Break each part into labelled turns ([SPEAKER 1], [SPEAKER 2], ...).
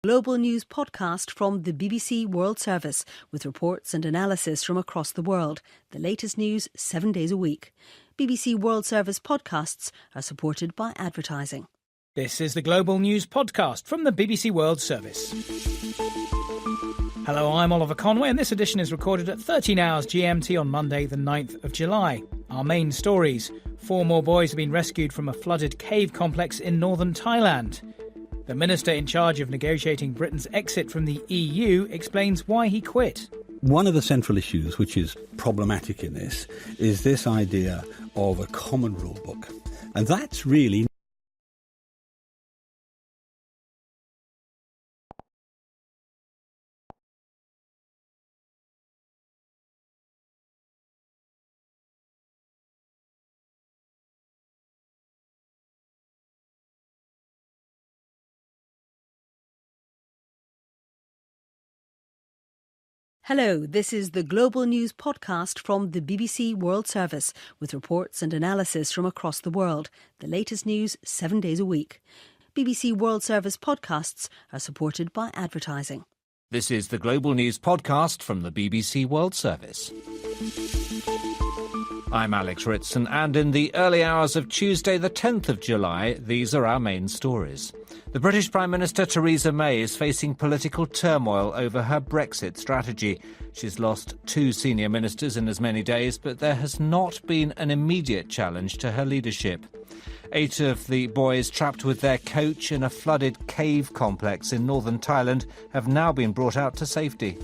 [SPEAKER 1] Global news podcast from the BBC World Service with reports and analysis from across the world. The latest news 7 days a week. BBC World Service podcasts are supported by advertising.
[SPEAKER 2] This is the Global News Podcast from the BBC World Service. Hello, I'm Oliver Conway and this edition is recorded at 13 hours GMT on Monday the 9th of July. Our main stories. 4 more boys have been rescued from a flooded cave complex in northern Thailand. The minister in charge of negotiating Britain's exit from the EU explains why he quit.
[SPEAKER 3] One of the central issues which is problematic in this is this idea of a common rule book. And that's really
[SPEAKER 1] Hello, this is the Global News Podcast from the BBC World Service with reports and analysis from across the world. The latest news 7 days a week. BBC World Service podcasts are supported by advertising.
[SPEAKER 4] This is the Global News Podcast from the BBC World Service. I'm Alex Ritson, and in the early hours of Tuesday the 10th of July, these are our main stories. The British Prime Minister Theresa May is facing political turmoil over her Brexit strategy. She's lost 2 senior ministers in as many days, but there has not been an immediate challenge to her leadership. 8 of the boys trapped with their coach in a flooded cave complex in northern Thailand have now been brought out to safety.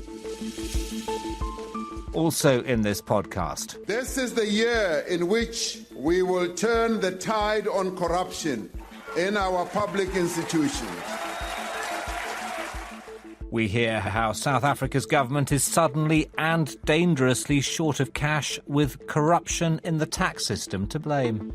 [SPEAKER 4] Also in this podcast.
[SPEAKER 5] This is the year in which we will turn the tide on corruption in our public institutions.
[SPEAKER 4] We hear how South Africa's government is suddenly and dangerously short of cash, with corruption in the tax system to blame.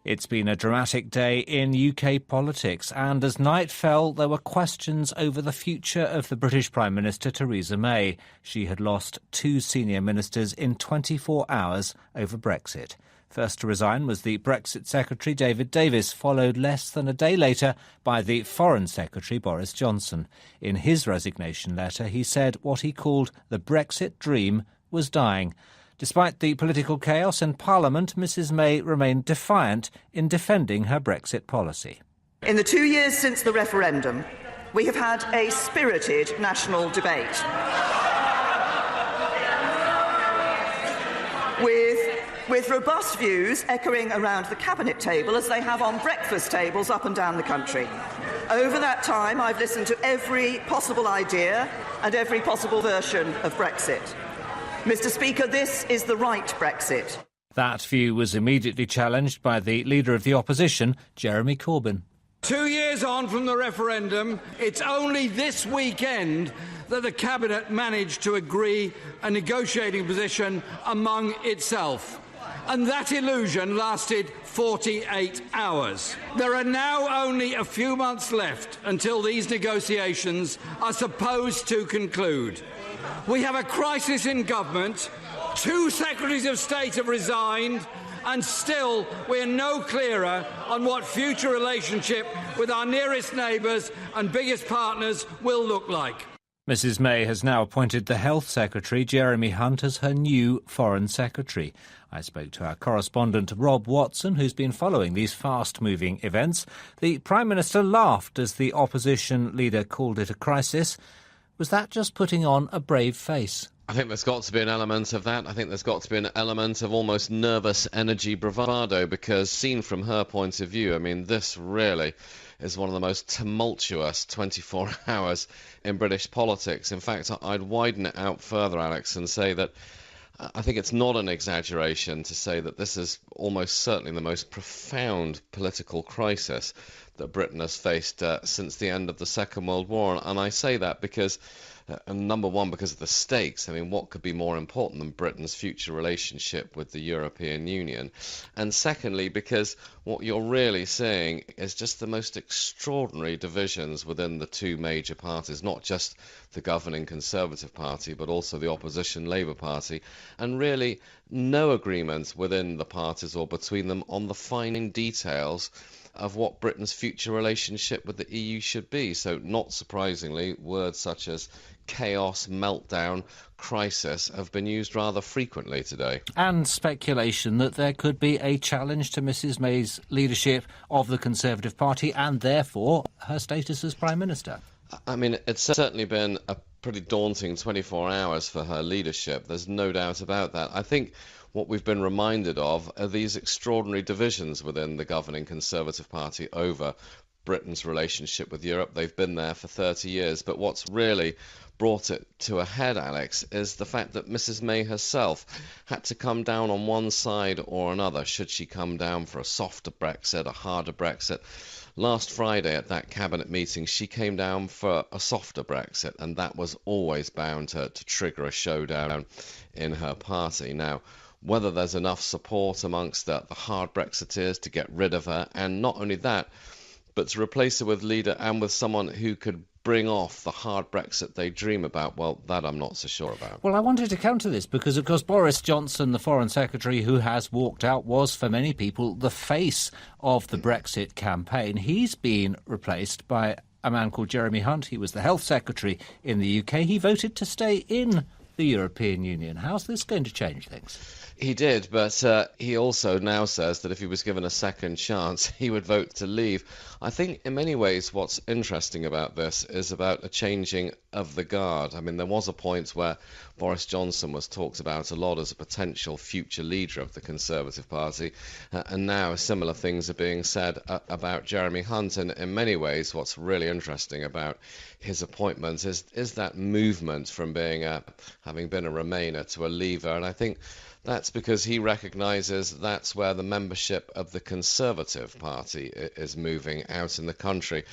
[SPEAKER 4] It's been a dramatic day in UK politics, and as night fell, there were questions over the future of the British Prime Minister Theresa May. She had lost 2 senior ministers in 24 hours over Brexit. First to resign was the Brexit Secretary David Davis, followed less than a day later by the Foreign Secretary Boris Johnson. In his resignation letter, he said what he called the Brexit dream was dying. Despite the political chaos in Parliament, Mrs May remained defiant in defending her Brexit policy.
[SPEAKER 6] In the 2 years since the referendum, we have had a spirited national debate with robust views echoing around the cabinet table as they have on breakfast tables up and down the country. Over that time, I've listened to every possible idea and every possible version of Brexit. Mr. Speaker, this is the right Brexit.
[SPEAKER 4] That view was immediately challenged by the Leader of the Opposition, Jeremy Corbyn.
[SPEAKER 7] 2 years on from the referendum, it's only this weekend that the Cabinet managed to agree a negotiating position among itself. And that illusion lasted 48 hours. There are now only a few months left until these negotiations are supposed to conclude. We have a crisis in government, 2 Secretaries of State have resigned, and still we are no clearer on what future relationship with our nearest neighbours and biggest partners will look like.
[SPEAKER 4] Mrs May has now appointed the Health Secretary, Jeremy Hunt, as her new Foreign Secretary. I spoke to our correspondent, Rob Watson, who's been following these fast-moving events. The Prime Minister laughed as the opposition leader called it a crisis. Was that just putting on a brave face?
[SPEAKER 8] I think there's got to be an element of that. I think there's got to be an element of almost nervous energy bravado, because seen from her point of view, I mean, this really is one of the most tumultuous 24 hours in British politics. In fact, I'd widen it out further, Alex, and say that I think it's not an exaggeration to say that this is almost certainly the most profound political crisis that Britain has faced since the end of the Second World War. And I say that because And number one, because of the stakes. I mean, what could be more important than Britain's future relationship with the European Union? And secondly, because what you're really seeing is just the most extraordinary divisions within the two major parties, not just the governing Conservative Party, but also the opposition Labour Party, and really no agreement within the parties or between them on the fine details of what Britain's future relationship with the EU should be. So not surprisingly, words such as chaos, meltdown, crisis have been used rather frequently today.
[SPEAKER 4] And speculation that there could be a challenge to Mrs May's leadership of the Conservative Party and therefore her status as Prime Minister.
[SPEAKER 8] I mean, it's certainly been a pretty daunting 24 hours for her leadership. There's no doubt about that. I think what we've been reminded of are these extraordinary divisions within the governing Conservative Party over Britain's relationship with Europe. They've been there for 30 years. But what's really brought it to a head, Alex, is the fact that Mrs May herself had to come down on one side or another. Should she come down for a softer Brexit, a harder Brexit? Last Friday at that cabinet meeting, she came down for a softer Brexit, and that was always bound to trigger a showdown in her party. Now, whether there's enough support amongst the hard Brexiteers to get rid of her, and not only that, but to replace her with leader and with someone who could bring off the hard Brexit they dream about, well, that I'm not so sure about.
[SPEAKER 4] Well, I wanted to counter this because, of course, Boris Johnson, the Foreign Secretary who has walked out, was, for many people, the face of the Brexit campaign. He's been replaced by a man called Jeremy Hunt. He was the Health Secretary in the UK. He voted to stay in the European Union. How's this going to change things?
[SPEAKER 8] He did, but he also now says that if he was given a second chance, he would vote to leave. I think in many ways what's interesting about this is about a changing of the guard. I mean, there was a point where Boris Johnson was talked about a lot as a potential future leader of the Conservative Party, and now similar things are being said about Jeremy Hunt. And in many ways, what's really interesting about his appointment is that movement from being having been a Remainer to a Leaver, and I think that's because he recognises that's where the membership of the Conservative Party is moving out in the country.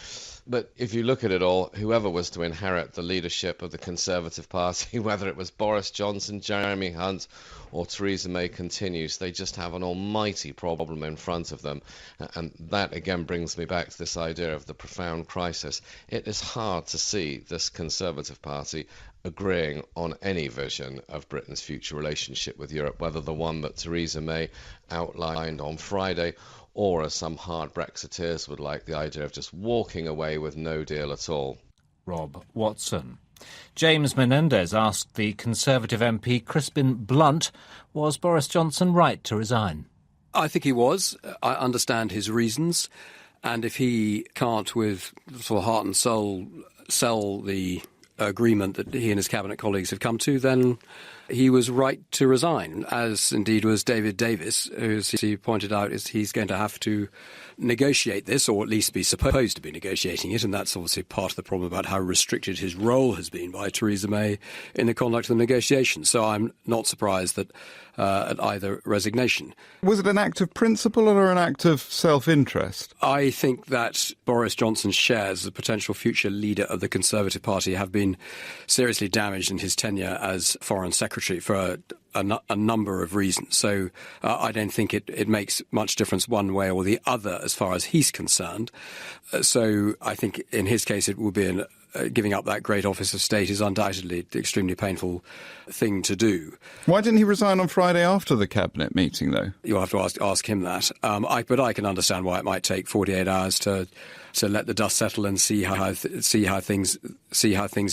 [SPEAKER 8] But if you look at it all, whoever was to inherit the leadership of the Conservative Party, whether it was Boris Johnson, Jeremy Hunt or Theresa May continues, they just have an almighty problem in front of them. And that again brings me back to this idea of the profound crisis. It is hard to see this Conservative Party agreeing on any vision of Britain's future relationship with Europe, whether the one that Theresa May outlined on Friday, or as some hard Brexiteers would like, the idea of just walking away with no deal at all.
[SPEAKER 4] Rob Watson. James Menendez asked the Conservative MP Crispin Blunt, was Boris Johnson right to resign?
[SPEAKER 9] I think he was. I understand his reasons. And if he can't, with sort of heart and soul, sell the agreement that he and his cabinet colleagues have come to, then he was right to resign, as indeed was David Davis, who, as he pointed out, he's going to have to negotiate this, or at least be supposed to be negotiating it, and that's obviously part of the problem about how restricted his role has been by Theresa May in the conduct of the negotiations. So I'm not surprised that at either resignation.
[SPEAKER 10] Was it an act of principle or an act of self-interest?
[SPEAKER 9] I think that Boris Johnson's shares as a potential future leader of the Conservative Party have been seriously damaged in his tenure as Foreign Secretary for a number of reasons. So I don't think it makes much difference one way or the other as far as he's concerned. So I think in his case it would be giving up that great office of state is undoubtedly an extremely painful thing to do.
[SPEAKER 10] Why didn't he resign on Friday after the cabinet meeting, though?
[SPEAKER 9] You'll have to ask him that. But I can understand why it might take 48 hours to let the dust settle and see how things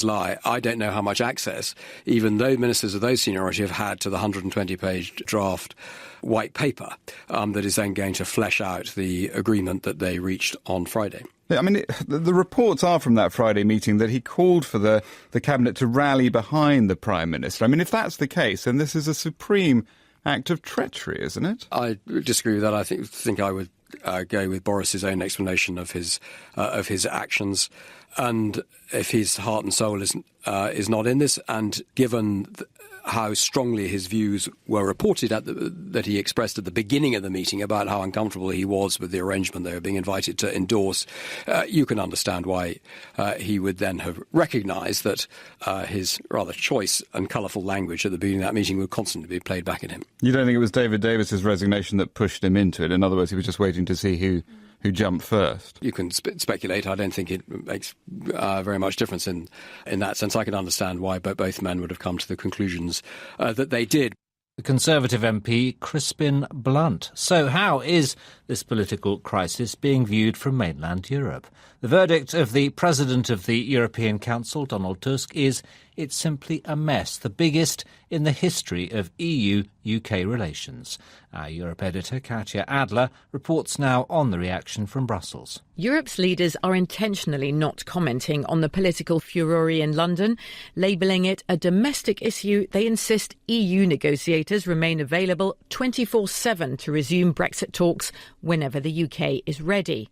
[SPEAKER 9] lie. I don't know how much access even though ministers of those seniority have had to the 120-page draft white paper that is then going to flesh out the agreement that they reached on Friday.
[SPEAKER 10] I mean, the reports are from that Friday meeting that he called for the cabinet to rally behind the Prime Minister. I mean, if that's the case, then this is a supreme act of treachery, isn't it? I
[SPEAKER 9] disagree with that. I think I would go with Boris's own explanation of his actions, and if his heart and soul is not in this, and given how strongly his views were reported that he expressed at the beginning of the meeting about how uncomfortable he was with the arrangement they were being invited to endorse, you can understand why he would then have recognised that his rather choice and colourful language at the beginning of that meeting would constantly be played back at him.
[SPEAKER 10] You don't think it was David Davis's resignation that pushed him into it? In other words, he was just waiting to see who jumped first?
[SPEAKER 9] You can speculate. I don't think it makes very much difference in that sense. I can understand why both men would have come to the conclusions that they did.
[SPEAKER 4] The Conservative MP Crispin Blunt. So how is this political crisis being viewed from mainland Europe? The verdict of the President of the European Council, Donald Tusk, is it's simply a mess, the biggest in the history of EU-UK relations. Our Europe editor, Katja Adler, reports now on the reaction from Brussels.
[SPEAKER 11] Europe's leaders are intentionally not commenting on the political furore in London. Labelling it a domestic issue, they insist EU negotiators remain available 24/7 to resume Brexit talks whenever the UK is ready.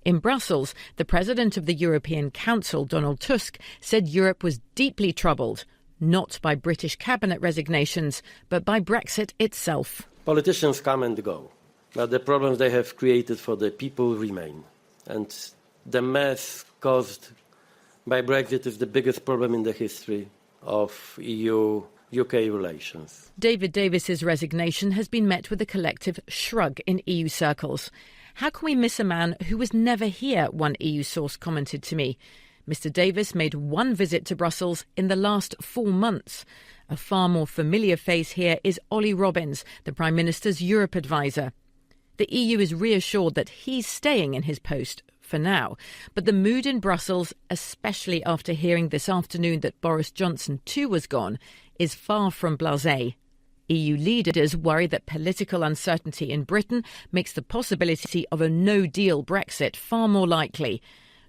[SPEAKER 11] In Brussels, the President of the European Council, Donald Tusk, said Europe was deeply troubled, not by British cabinet resignations, but by Brexit itself.
[SPEAKER 12] Politicians come and go, but the problems they have created for the people remain. And the mess caused by Brexit is the biggest problem in the history of EU-UK relations.
[SPEAKER 11] David Davis's resignation has been met with a collective shrug in EU circles. How can we miss a man who was never here, one EU source commented to me. Mr Davis made one visit to Brussels in the last 4 months. A far more familiar face here is Ollie Robbins, the Prime Minister's Europe advisor. The EU is reassured that he's staying in his post for now. But the mood in Brussels, especially after hearing this afternoon that Boris Johnson too was gone, is far from blasé. EU leaders worry that political uncertainty in Britain makes the possibility of a no-deal Brexit far more likely.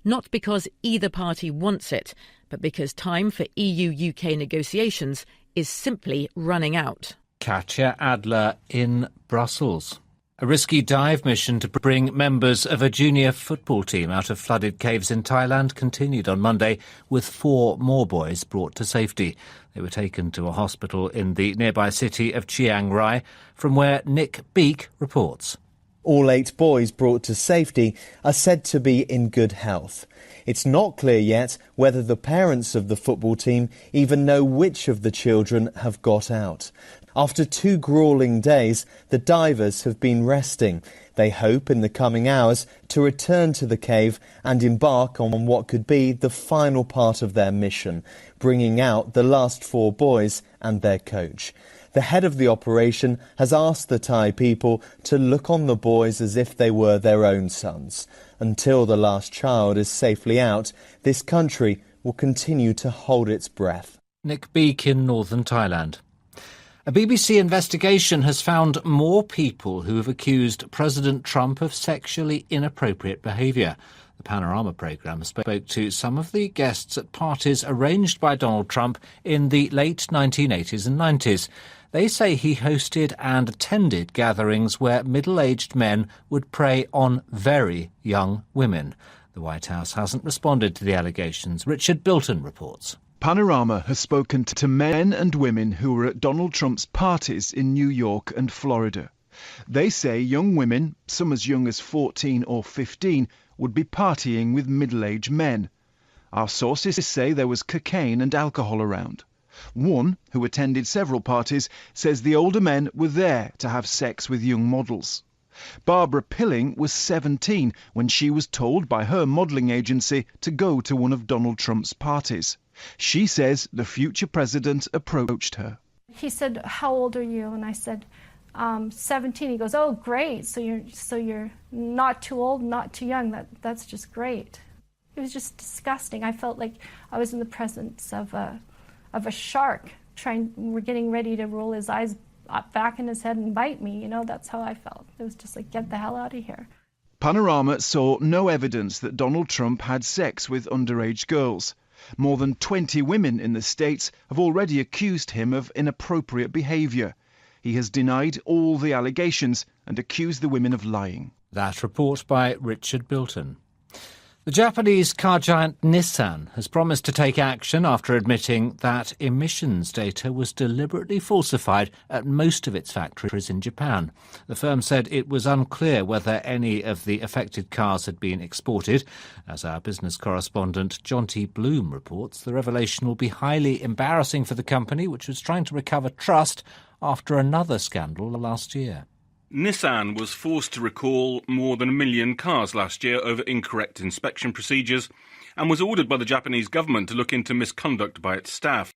[SPEAKER 11] Not because either party wants it, but because time for EU-UK negotiations is simply running out.
[SPEAKER 4] Katja Adler in Brussels. A risky dive mission to bring members of a junior football team out of flooded caves in Thailand continued on Monday, with 4 more boys brought to safety. They were taken to a hospital in the nearby city of Chiang Rai, from where Nick Beak reports.
[SPEAKER 13] All 8 boys brought to safety are said to be in good health. It's not clear yet whether the parents of the football team even know which of the children have got out. After 2 gruelling days, the divers have been resting. They hope in the coming hours to return to the cave and embark on what could be the final part of their mission, bringing out the last 4 boys and their coach. The head of the operation has asked the Thai people to look on the boys as if they were their own sons. Until the last child is safely out, this country will continue to hold its breath.
[SPEAKER 4] Nick Beak in northern Thailand. A BBC investigation has found more people who have accused President Trump of sexually inappropriate behaviour. The Panorama programme spoke to some of the guests at parties arranged by Donald Trump in the late 1980s and 90s. They say he hosted and attended gatherings where middle-aged men would prey on very young women. The White House hasn't responded to the allegations. Richard Bilton reports.
[SPEAKER 14] Panorama has spoken to men and women who were at Donald Trump's parties in New York and Florida. They say young women, some as young as 14 or 15, would be partying with middle-aged men. Our sources say there was cocaine and alcohol around. One, who attended several parties, says the older men were there to have sex with young models. Barbara Pilling was 17 when she was told by her modelling agency to go to one of Donald Trump's parties. She says the future president approached her.
[SPEAKER 15] He said, "How old are you?" And I said, 17. He goes, "Oh, great. So you're not too old, not too young. That's just great." It was just disgusting. I felt like I was in the presence of a shark we're getting ready to roll his eyes back in his head and bite me. You know, that's how I felt. It was just like, get the hell out of here.
[SPEAKER 14] Panorama saw no evidence that Donald Trump had sex with underage girls. More than 20 women in the States have already accused him of inappropriate behaviour. He has denied all the allegations and accused the women of lying.
[SPEAKER 4] That report by Richard Bilton. The Japanese car giant Nissan has promised to take action after admitting that emissions data was deliberately falsified at most of its factories in Japan. The firm said it was unclear whether any of the affected cars had been exported. As our business correspondent Jonty Bloom reports, the revelation will be highly embarrassing for the company, which was trying to recover trust after another scandal last year.
[SPEAKER 16] Nissan was forced to recall more than 1 million cars last year over incorrect inspection procedures and was ordered by the Japanese government to look into misconduct by its staff.